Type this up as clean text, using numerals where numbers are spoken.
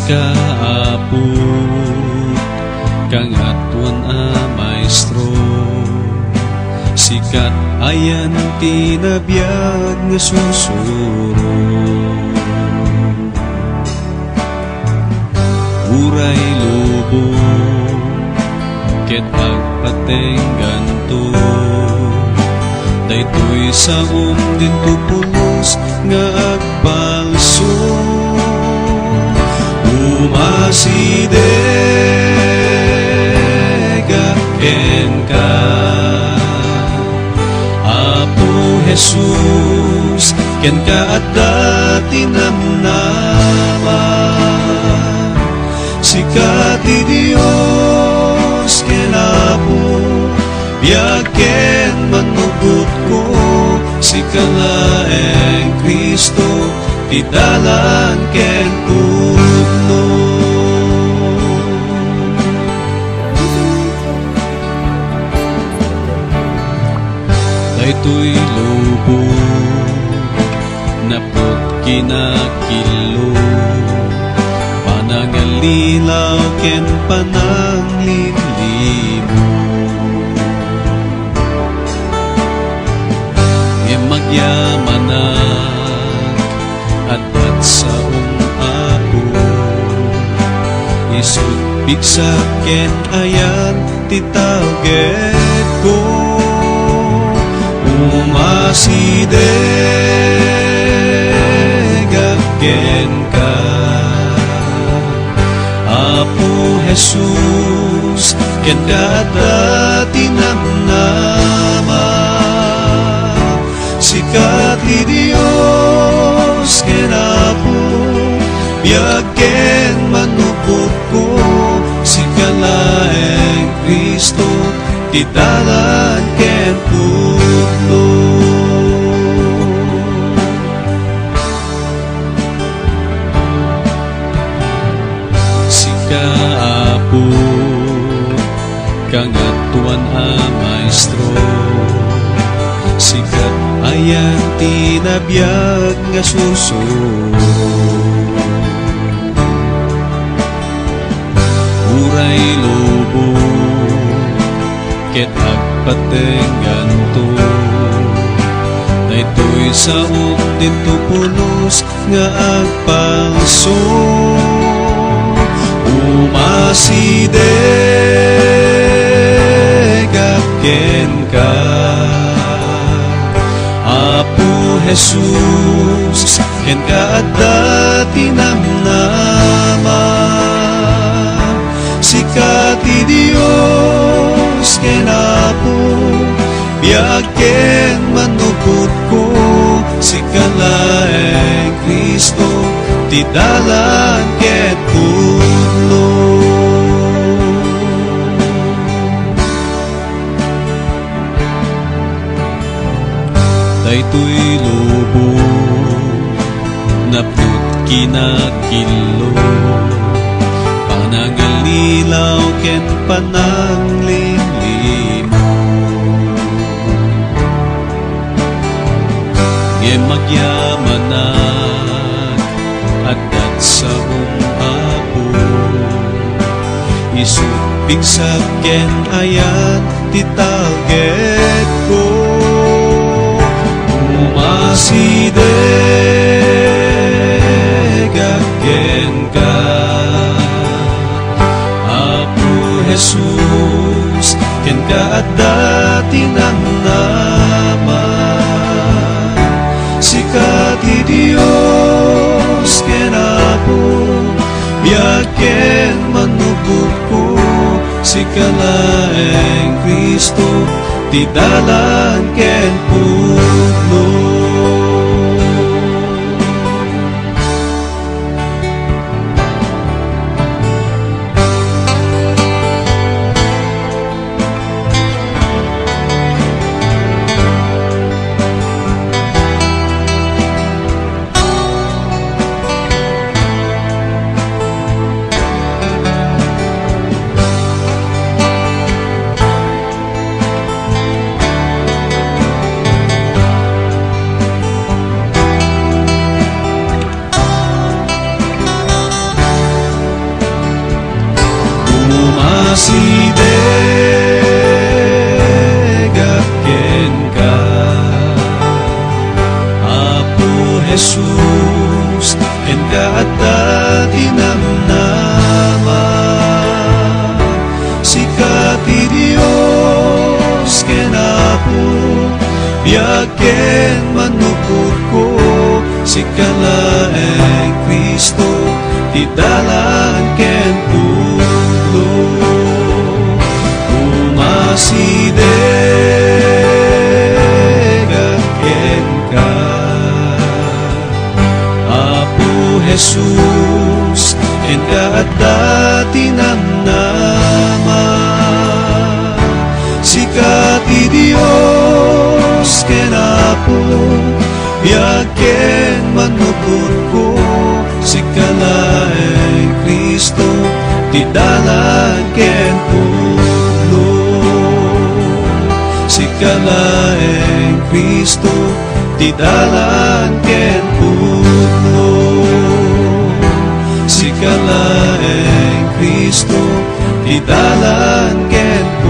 kaapot kangatuan a maestro, sikat ayan tinabiyag nga susuro. Uray lobo ket agpatenggan to, daytoy saom din tupulos nga agbalso. Umasidega ken ka, Apo Jesus, ken ka at dati namnama. Sikat ti Dios ken Apo, biag ken manugot ko, sikalaeng Kristo, ti dalan ken pudno. Daytoy lobo napot kinakilo, panangalilaw ken pananglilimo. E magyamanak at saong Apo, isut bigsak ken ayan titawget ko. Umasidega ken ka, Apo Jesus, ken ka dati namnama. Sikat ti Dios ken Apo, biag ken manupot ko, sikalaeng Kristo, ti dalan ken pudno. Apo kangatuan a maestro, sikat ayan tinabiyag nga susuro. Uray lobo ket agpatenggan to, daytoy saom din tupulos nga agpalso. Umasidega ken ka, Apo Jesus, ken ka dati namnama. Sikat ti Dios ken Apo, biag ken manupot ko, sikalaeng Kristo, ti dalan ket pudno. Daytoy lobo naput kinakilo, panangalilaw ken pananglilimo. Ngem magyamanak at saong Apo, isut bigsak ken ayan titawget ko. Umasidega ken ka, Apo Jesus, ken ka dati namnama. Sikat ti Dios ken Apo, biag ken manupot ko, sikalaeng Kristo, ti dalan ken pudno. biyaken manupod ko, sikalaeng Kristo, ti dalan ken pudno. Umasideg ken ka, Apo Jesus, en kaadda tinamnama, sikati Dios ken Apo, biyaken manupod ko, sikalaeng Kristo, ti dalan ken pudno. Sikalaeng Kristo, ti dalan ken pudno. Sikalaeng Kristo, ti dalan ken pudno.